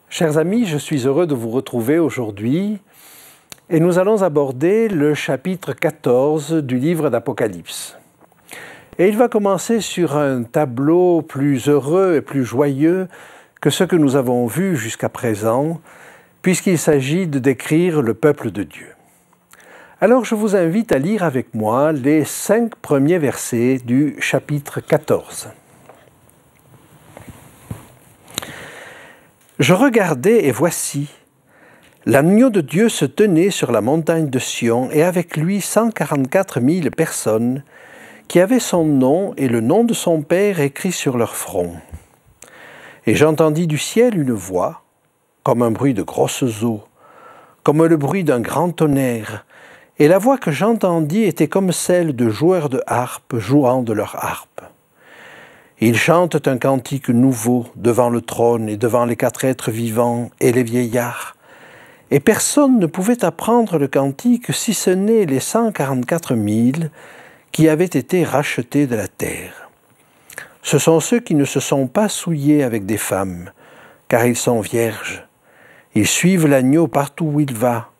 Chers amis, je suis heureux de vous retrouver aujourd'hui et nous allons aborder le chapitre 14 du livre d'Apocalypse. Et il va commencer sur un tableau plus heureux et plus joyeux que ce que nous avons vu jusqu'à présent, puisqu'il s'agit de décrire le peuple de Dieu. Alors je vous invite à lire avec moi les 5 premiers versets du chapitre 14. Je regardais et voici, l'agneau de Dieu se tenait sur la montagne de Sion et avec lui 144 000 personnes qui avaient son nom et le nom de son Père écrit sur leur front. Et j'entendis du ciel une voix, comme un bruit de grosses eaux, comme le bruit d'un grand tonnerre, et la voix que j'entendis était comme celle de joueurs de harpe jouant de leur harpe. Ils chantent un cantique nouveau devant le trône et devant les 4 êtres vivants et les vieillards. Et personne ne pouvait apprendre le cantique si ce n'est les 144 000 qui avaient été rachetés de la terre. Ce sont ceux qui ne se sont pas souillés avec des femmes, car ils sont vierges. Ils suivent l'agneau partout où il va.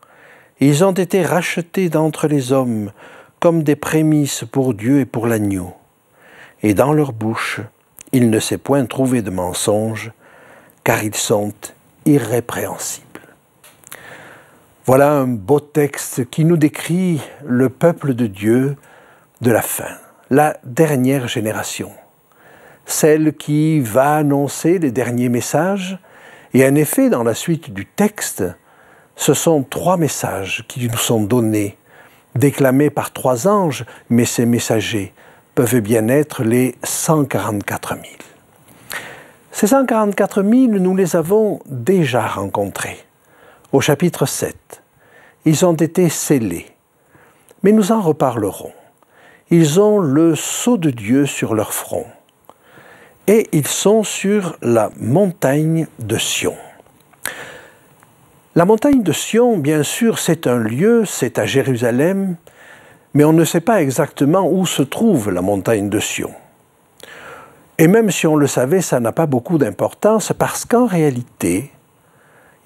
Ils ont été rachetés d'entre les hommes comme des prémices pour Dieu et pour l'agneau. Et dans leur bouche, il ne s'est point trouvé de mensonge, car ils sont irrépréhensibles. Voilà un beau texte qui nous décrit le peuple de Dieu de la fin, la dernière génération, celle qui va annoncer les derniers messages. Et en effet, dans la suite du texte, ce sont 3 messages qui nous sont donnés, déclamés par 3 anges, mais ces messagers peuvent bien être les 144 000. Ces 144 000, nous les avons déjà rencontrés. Au chapitre 7, ils ont été scellés, mais nous en reparlerons. Ils ont le sceau de Dieu sur leur front, et ils sont sur la montagne de Sion. La montagne de Sion, bien sûr, c'est un lieu, c'est à Jérusalem, mais on ne sait pas exactement où se trouve la montagne de Sion. Et même si on le savait, ça n'a pas beaucoup d'importance parce qu'en réalité,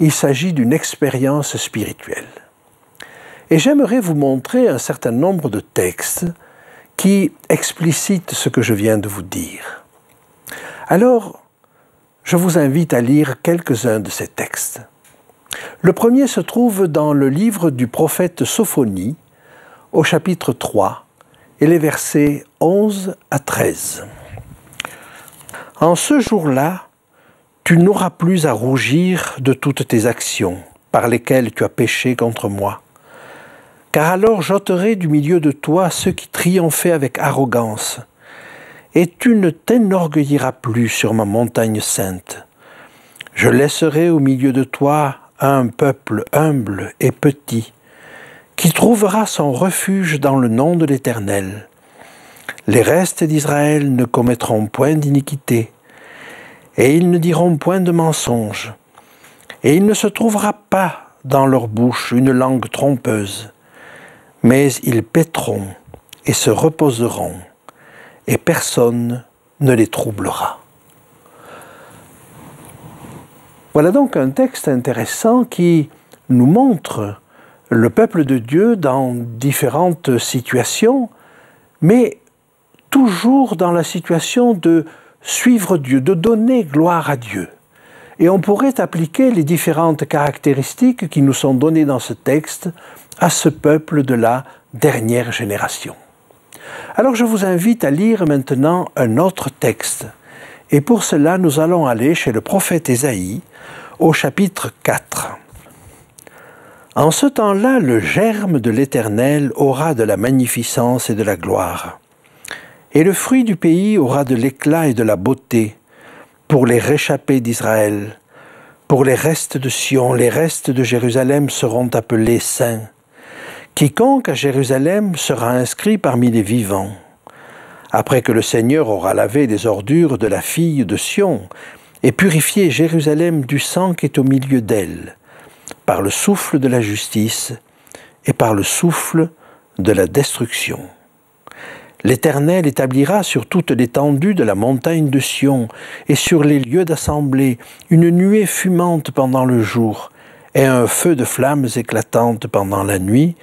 il s'agit d'une expérience spirituelle. Et j'aimerais vous montrer un certain nombre de textes qui explicitent ce que je viens de vous dire. Alors, je vous invite à lire quelques-uns de ces textes. Le premier se trouve dans le livre du prophète Sophonie, au chapitre 3, et les versets 11 à 13. « En ce jour-là, tu n'auras plus à rougir de toutes tes actions par lesquelles tu as péché contre moi. Car alors j'ôterai du milieu de toi ceux qui triomphaient avec arrogance, et tu ne t'enorgueilliras plus sur ma montagne sainte. Je laisserai au milieu de toi un peuple humble et petit, qui trouvera son refuge dans le nom de l'Éternel. Les restes d'Israël ne commettront point d'iniquité, et ils ne diront point de mensonge, et il ne se trouvera pas dans leur bouche une langue trompeuse, mais ils paîtront et se reposeront, et personne ne les troublera. » Voilà donc un texte intéressant qui nous montre le peuple de Dieu dans différentes situations, mais toujours dans la situation de suivre Dieu, de donner gloire à Dieu. Et on pourrait appliquer les différentes caractéristiques qui nous sont données dans ce texte à ce peuple de la dernière génération. Alors je vous invite à lire maintenant un autre texte. Et pour cela, nous allons aller chez le prophète Ésaïe, au chapitre 4. En ce temps-là, le germe de l'Éternel aura de la magnificence et de la gloire. Et le fruit du pays aura de l'éclat et de la beauté pour les réchappés d'Israël. Pour les restes de Sion, les restes de Jérusalem seront appelés saints. Quiconque à Jérusalem sera inscrit parmi les vivants. Après que le Seigneur aura lavé les ordures de la fille de Sion et purifié Jérusalem du sang qui est au milieu d'elle, par le souffle de la justice et par le souffle de la destruction. L'Éternel établira sur toute l'étendue de la montagne de Sion et sur les lieux d'assemblée une nuée fumante pendant le jour et un feu de flammes éclatantes pendant la nuit,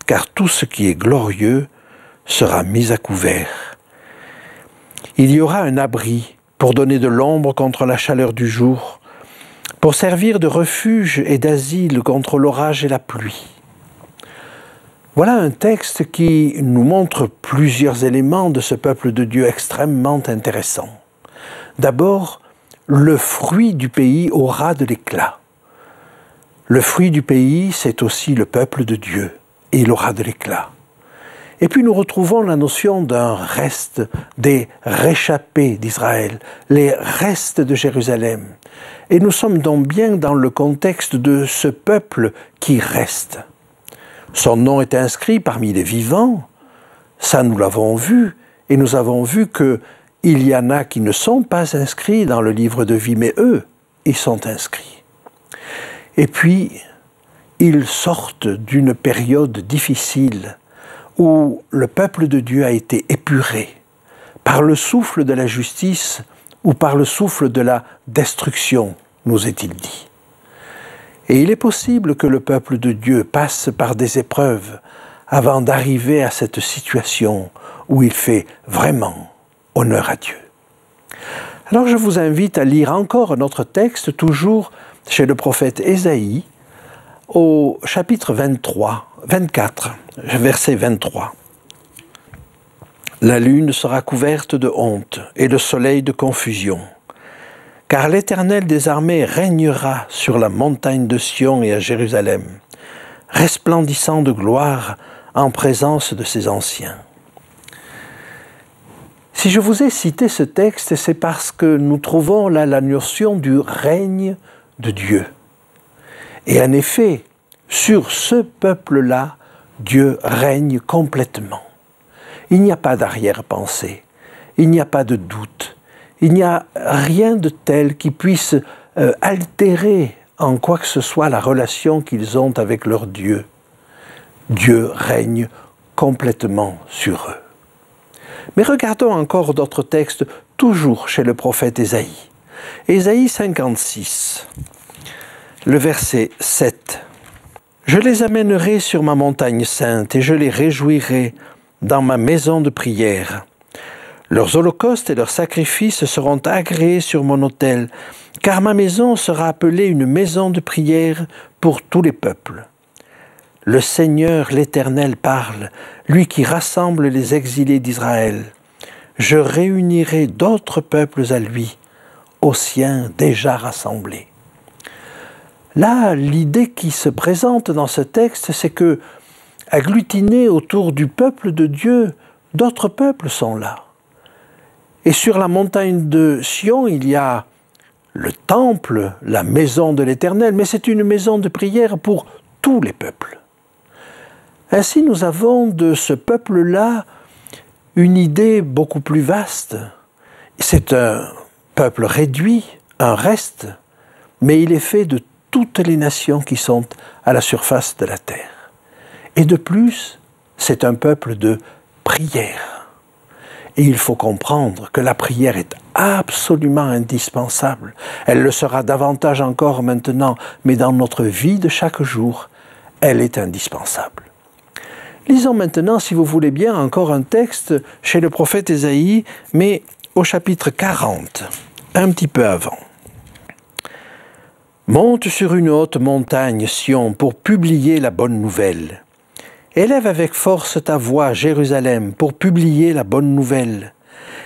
car tout ce qui est glorieux sera mis à couvert. Il y aura un abri pour donner de l'ombre contre la chaleur du jour, pour servir de refuge et d'asile contre l'orage et la pluie. Voilà un texte qui nous montre plusieurs éléments de ce peuple de Dieu extrêmement intéressants. D'abord, le fruit du pays aura de l'éclat. Le fruit du pays, c'est aussi le peuple de Dieu, et il aura de l'éclat. Et puis nous retrouvons la notion d'un reste, des réchappés d'Israël, les restes de Jérusalem. Et nous sommes donc bien dans le contexte de ce peuple qui reste. Son nom est inscrit parmi les vivants, ça nous l'avons vu, et nous avons vu qu'il y en a qui ne sont pas inscrits dans le livre de vie, mais eux, ils sont inscrits. Et puis, ils sortent d'une période difficile, où le peuple de Dieu a été épuré par le souffle de la justice ou par le souffle de la destruction, nous est-il dit. Et il est possible que le peuple de Dieu passe par des épreuves avant d'arriver à cette situation où il fait vraiment honneur à Dieu. Alors je vous invite à lire encore un autre texte, toujours chez le prophète Ésaïe, au chapitre 24, verset 23. La lune sera couverte de honte et le soleil de confusion, car l'Éternel des armées régnera sur la montagne de Sion et à Jérusalem, resplendissant de gloire en présence de ses anciens. Si je vous ai cité ce texte, c'est parce que nous trouvons là la notion du règne de Dieu. Et en effet, sur ce peuple-là, Dieu règne complètement. Il n'y a pas d'arrière-pensée, il n'y a pas de doute, il n'y a rien de tel qui puisse altérer en quoi que ce soit la relation qu'ils ont avec leur Dieu. Dieu règne complètement sur eux. Mais regardons encore d'autres textes, toujours chez le prophète Ésaïe. Ésaïe 56. Le verset 7. « Je les amènerai sur ma montagne sainte et je les réjouirai dans ma maison de prière. Leurs holocaustes et leurs sacrifices seront agréés sur mon autel, car ma maison sera appelée une maison de prière pour tous les peuples. Le Seigneur l'Éternel parle, lui qui rassemble les exilés d'Israël. Je réunirai d'autres peuples à lui, aux siens déjà rassemblés. » Là, l'idée qui se présente dans ce texte, c'est que, agglutinés autour du peuple de Dieu, d'autres peuples sont là. Et sur la montagne de Sion, il y a le temple, la maison de l'Éternel, mais c'est une maison de prière pour tous les peuples. Ainsi, nous avons de ce peuple-là une idée beaucoup plus vaste. C'est un peuple réduit, un reste, mais il est fait de toutes les nations qui sont à la surface de la terre. Et de plus, c'est un peuple de prière. Et il faut comprendre que la prière est absolument indispensable. Elle le sera davantage encore maintenant, mais dans notre vie de chaque jour, elle est indispensable. Lisons maintenant, si vous voulez bien, encore un texte chez le prophète Ésaïe, mais au chapitre 40, un petit peu avant. Monte sur une haute montagne, Sion, pour publier la bonne nouvelle. Élève avec force ta voix, Jérusalem, pour publier la bonne nouvelle.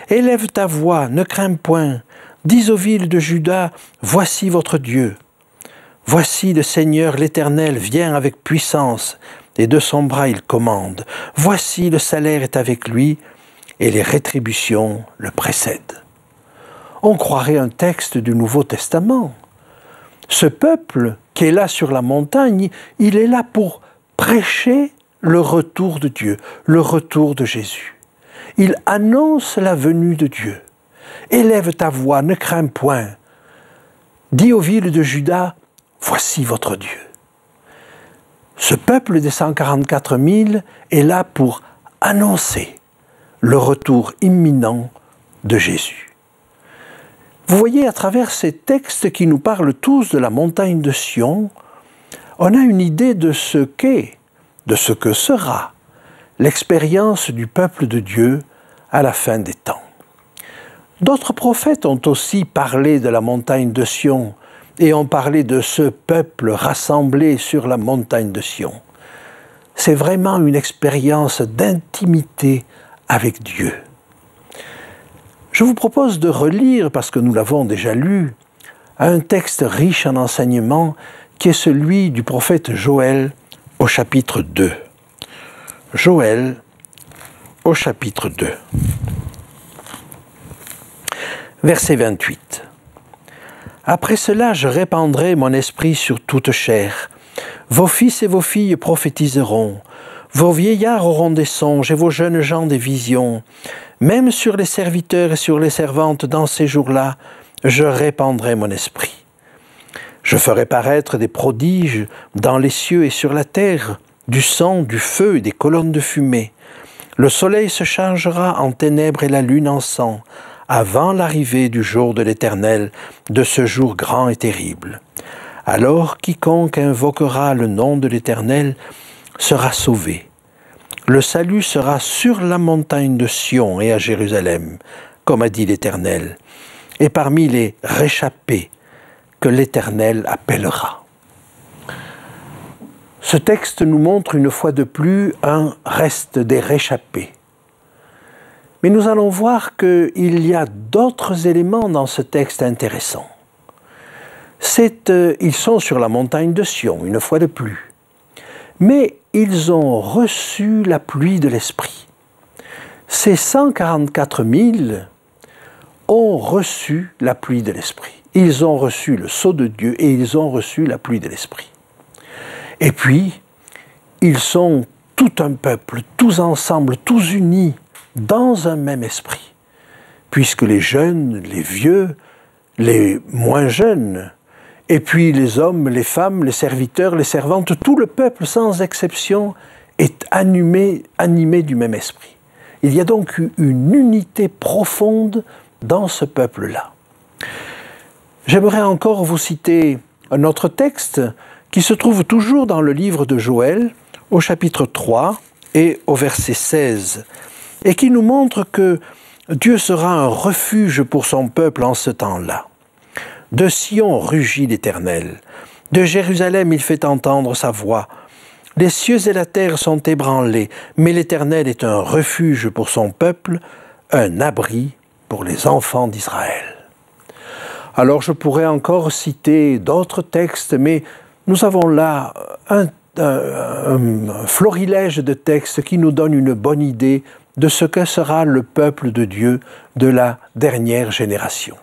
Élève ta voix, ne crains point. Dis aux villes de Juda, voici votre Dieu. Voici le Seigneur l'Éternel vient avec puissance, et de son bras il commande. Voici le salaire est avec lui, et les rétributions le précèdent. On croirait un texte du Nouveau Testament. Ce peuple qui est là sur la montagne, il est là pour prêcher le retour de Dieu, le retour de Jésus. Il annonce la venue de Dieu. Élève ta voix, ne crains point. Dis aux villes de Juda, voici votre Dieu. Ce peuple des 144 000 est là pour annoncer le retour imminent de Jésus. Vous voyez, à travers ces textes qui nous parlent tous de la montagne de Sion, on a une idée de ce qu'est, de ce que sera l'expérience du peuple de Dieu à la fin des temps. D'autres prophètes ont aussi parlé de la montagne de Sion et ont parlé de ce peuple rassemblé sur la montagne de Sion. C'est vraiment une expérience d'intimité avec Dieu. Je vous propose de relire, parce que nous l'avons déjà lu, un texte riche en enseignements qui est celui du prophète Joël au chapitre 2. Joël au chapitre 2. Verset 28. Après cela, je répandrai mon esprit sur toute chair. Vos fils et vos filles prophétiseront. Vos vieillards auront des songes et vos jeunes gens des visions. Même sur les serviteurs et sur les servantes dans ces jours-là, je répandrai mon esprit. Je ferai paraître des prodiges dans les cieux et sur la terre, du sang, du feu et des colonnes de fumée. Le soleil se changera en ténèbres et la lune en sang, avant l'arrivée du jour de l'Éternel, de ce jour grand et terrible. Alors quiconque invoquera le nom de l'Éternel sera sauvé. Le salut sera sur la montagne de Sion et à Jérusalem, comme a dit l'Éternel, et parmi les réchappés que l'Éternel appellera. Ce texte nous montre une fois de plus un reste des réchappés. Mais nous allons voir qu'il y a d'autres éléments dans ce texte intéressants. Ils sont sur la montagne de Sion, une fois de plus. Mais ils ont reçu la pluie de l'Esprit. Ces 144 000 ont reçu la pluie de l'Esprit. Ils ont reçu le sceau de Dieu et ils ont reçu la pluie de l'Esprit. Et puis, ils sont tout un peuple, tous ensemble, tous unis, dans un même esprit. Puisque les jeunes, les vieux, les moins jeunes, et puis les hommes, les femmes, les serviteurs, les servantes, tout le peuple sans exception est animé du même esprit. Il y a donc une unité profonde dans ce peuple-là. J'aimerais encore vous citer un autre texte qui se trouve toujours dans le livre de Joël, au chapitre 3 et au verset 16, et qui nous montre que Dieu sera un refuge pour son peuple en ce temps-là. De Sion rugit l'Éternel, de Jérusalem il fait entendre sa voix. Les cieux et la terre sont ébranlés, mais l'Éternel est un refuge pour son peuple, un abri pour les enfants d'Israël. Alors je pourrais encore citer d'autres textes, mais nous avons là un florilège de textes qui nous donne une bonne idée de ce que sera le peuple de Dieu de la dernière génération.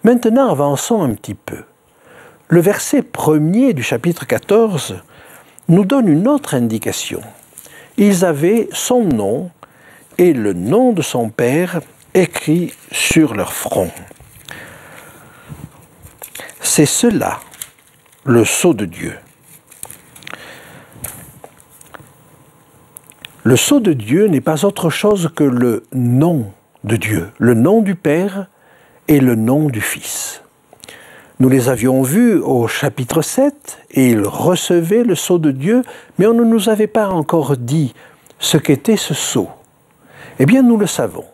Maintenant, avançons un petit peu. Le verset 1er du chapitre 14 nous donne une autre indication. Ils avaient son nom et le nom de son père écrit sur leur front. C'est cela, le sceau de Dieu. Le sceau de Dieu n'est pas autre chose que le nom de Dieu, le nom du Père et le nom du Fils. Nous les avions vus au chapitre 7, et ils recevaient le sceau de Dieu, mais on ne nous avait pas encore dit ce qu'était ce sceau. Eh bien, nous le savons.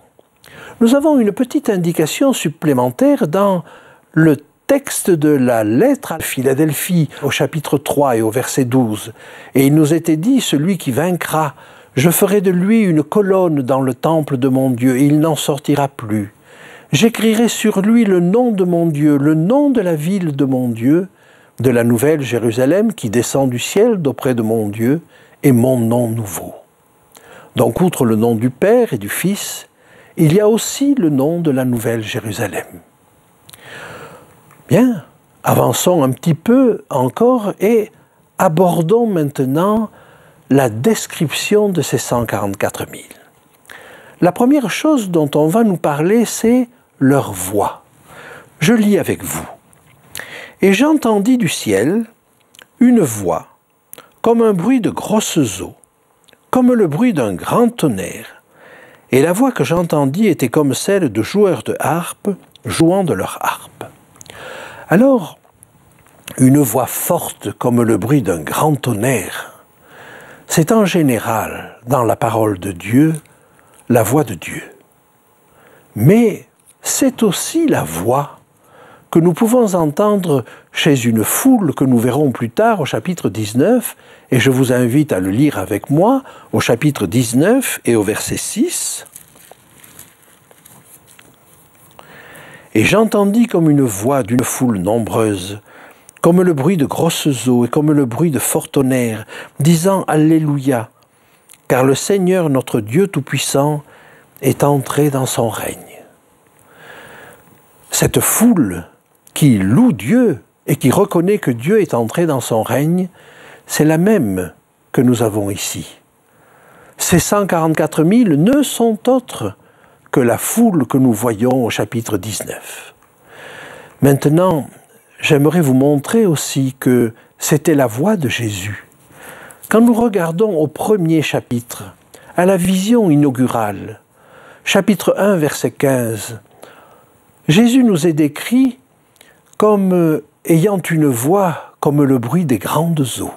Nous avons une petite indication supplémentaire dans le texte de la lettre à Philadelphie au chapitre 3 et au verset 12. Et il nous était dit, celui qui vaincra, je ferai de lui une colonne dans le temple de mon Dieu, et il n'en sortira plus. J'écrirai sur lui le nom de mon Dieu, le nom de la ville de mon Dieu, de la nouvelle Jérusalem qui descend du ciel d'auprès de mon Dieu, et mon nom nouveau. Donc, outre le nom du Père et du Fils, il y a aussi le nom de la nouvelle Jérusalem. Bien, avançons un petit peu encore et abordons maintenant la description de ces 144 000. La première chose dont on va nous parler, c'est leur voix. Je lis avec vous. « Et j'entendis du ciel une voix, comme un bruit de grosses eaux, comme le bruit d'un grand tonnerre. Et la voix que j'entendis était comme celle de joueurs de harpe jouant de leur harpe. Alors, une voix forte comme le bruit d'un grand tonnerre, c'est en général, dans la parole de Dieu, la voix de Dieu. Mais c'est aussi la voix que nous pouvons entendre chez une foule que nous verrons plus tard au chapitre 19, et je vous invite à le lire avec moi, au chapitre 19 et au verset 6. « Et j'entendis comme une voix d'une foule nombreuse, comme le bruit de grosses eaux et comme le bruit de fort tonnerre, disant Alléluia, car le Seigneur notre Dieu Tout-Puissant est entré dans son règne. » Cette foule qui loue Dieu et qui reconnaît que Dieu est entré dans son règne, c'est la même que nous avons ici. Ces 144 000 ne sont autres que la foule que nous voyons au chapitre 19. Maintenant, j'aimerais vous montrer aussi que c'était la voix de Jésus. Quand nous regardons au premier chapitre, à la vision inaugurale, chapitre 1, verset 15, Jésus nous est décrit comme ayant une voix comme le bruit des grandes eaux.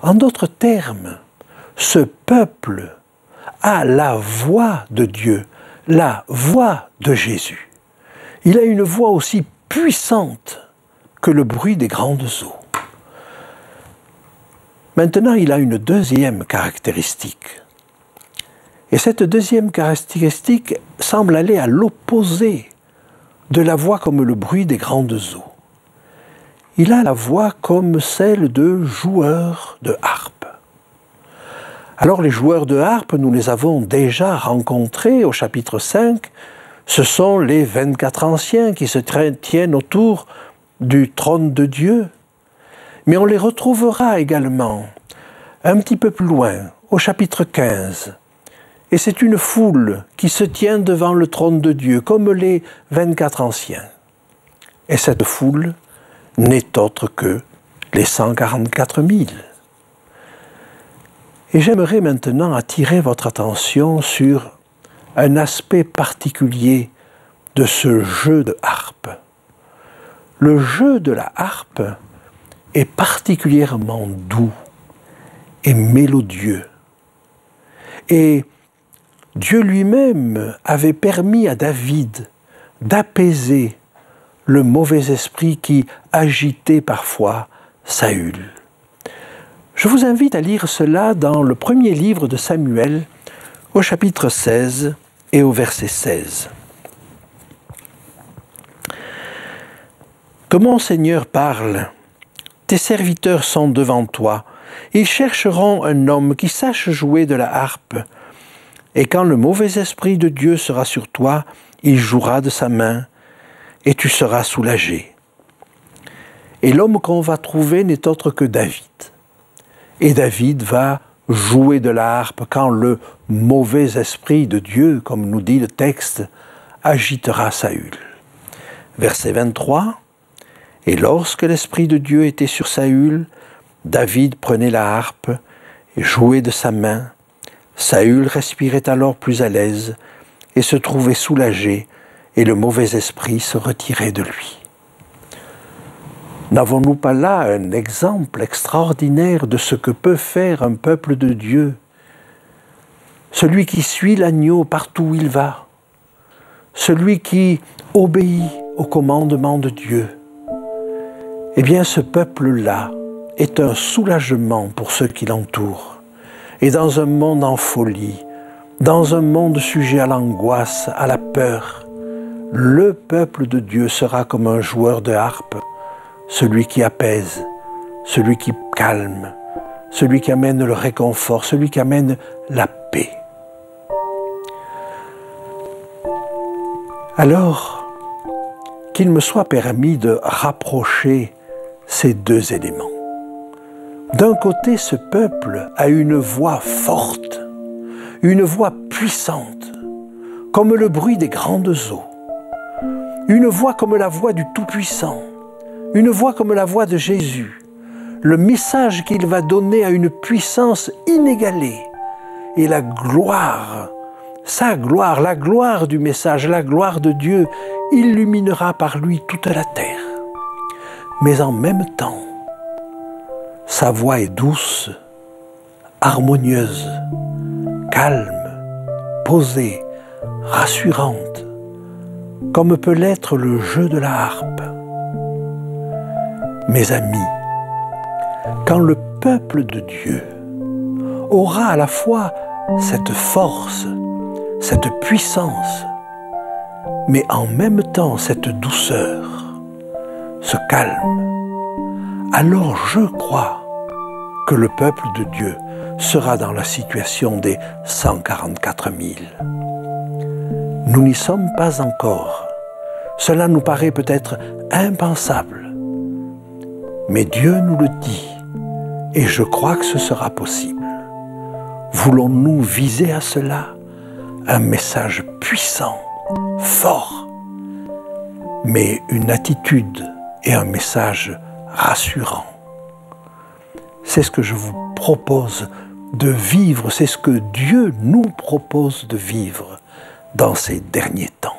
En d'autres termes, ce peuple a la voix de Dieu, la voix de Jésus. Il a une voix aussi puissante que le bruit des grandes eaux. Maintenant, il a une deuxième caractéristique. Et cette deuxième caractéristique semble aller à l'opposé de la voix comme le bruit des grandes eaux. Il a la voix comme celle de joueurs de harpe. Alors les joueurs de harpe, nous les avons déjà rencontrés au chapitre 5. Ce sont les 24 anciens qui se tiennent autour du trône de Dieu. Mais on les retrouvera également un petit peu plus loin, au chapitre 15. Et c'est une foule qui se tient devant le trône de Dieu, comme les 24 anciens. Et cette foule n'est autre que les 144 000. Et j'aimerais maintenant attirer votre attention sur un aspect particulier de ce jeu de harpe. Le jeu de la harpe est particulièrement doux et mélodieux. Et Dieu lui-même avait permis à David d'apaiser le mauvais esprit qui agitait parfois Saül. Je vous invite à lire cela dans le premier livre de Samuel, au chapitre 16 et au verset 16. Que mon Seigneur parle, tes serviteurs sont devant toi, ils chercheront un homme qui sache jouer de la harpe, et quand le mauvais esprit de Dieu sera sur toi, il jouera de sa main, et tu seras soulagé. Et l'homme qu'on va trouver n'est autre que David. Et David va jouer de la harpe quand le mauvais esprit de Dieu, comme nous dit le texte, agitera Saül. Verset 23. Et lorsque l'esprit de Dieu était sur Saül, David prenait la harpe et jouait de sa main. Saül respirait alors plus à l'aise et se trouvait soulagé, et le mauvais esprit se retirait de lui. N'avons-nous pas là un exemple extraordinaire de ce que peut faire un peuple de Dieu? Celui qui suit l'agneau partout où il va, celui qui obéit au commandement de Dieu, eh bien ce peuple-là est un soulagement pour ceux qui l'entourent. Et dans un monde en folie, dans un monde sujet à l'angoisse, à la peur, le peuple de Dieu sera comme un joueur de harpe, celui qui apaise, celui qui calme, celui qui amène le réconfort, celui qui amène la paix. Alors, qu'il me soit permis de rapprocher ces deux éléments. D'un côté, ce peuple a une voix forte, une voix puissante, comme le bruit des grandes eaux, une voix comme la voix du Tout-Puissant, une voix comme la voix de Jésus, le message qu'il va donner a une puissance inégalée, et la gloire, sa gloire, la gloire du message, la gloire de Dieu, illuminera par lui toute la terre. Mais en même temps, sa voix est douce, harmonieuse, calme, posée, rassurante, comme peut l'être le jeu de la harpe. Mes amis, quand le peuple de Dieu aura à la fois cette force, cette puissance, mais en même temps cette douceur, ce calme, alors je crois que le peuple de Dieu sera dans la situation des 144 000. Nous n'y sommes pas encore. Cela nous paraît peut-être impensable. Mais Dieu nous le dit, et je crois que ce sera possible. Voulons-nous viser à cela? Un message puissant, fort, mais une attitude et un message rassurant. C'est ce que je vous propose de vivre, c'est ce que Dieu nous propose de vivre dans ces derniers temps.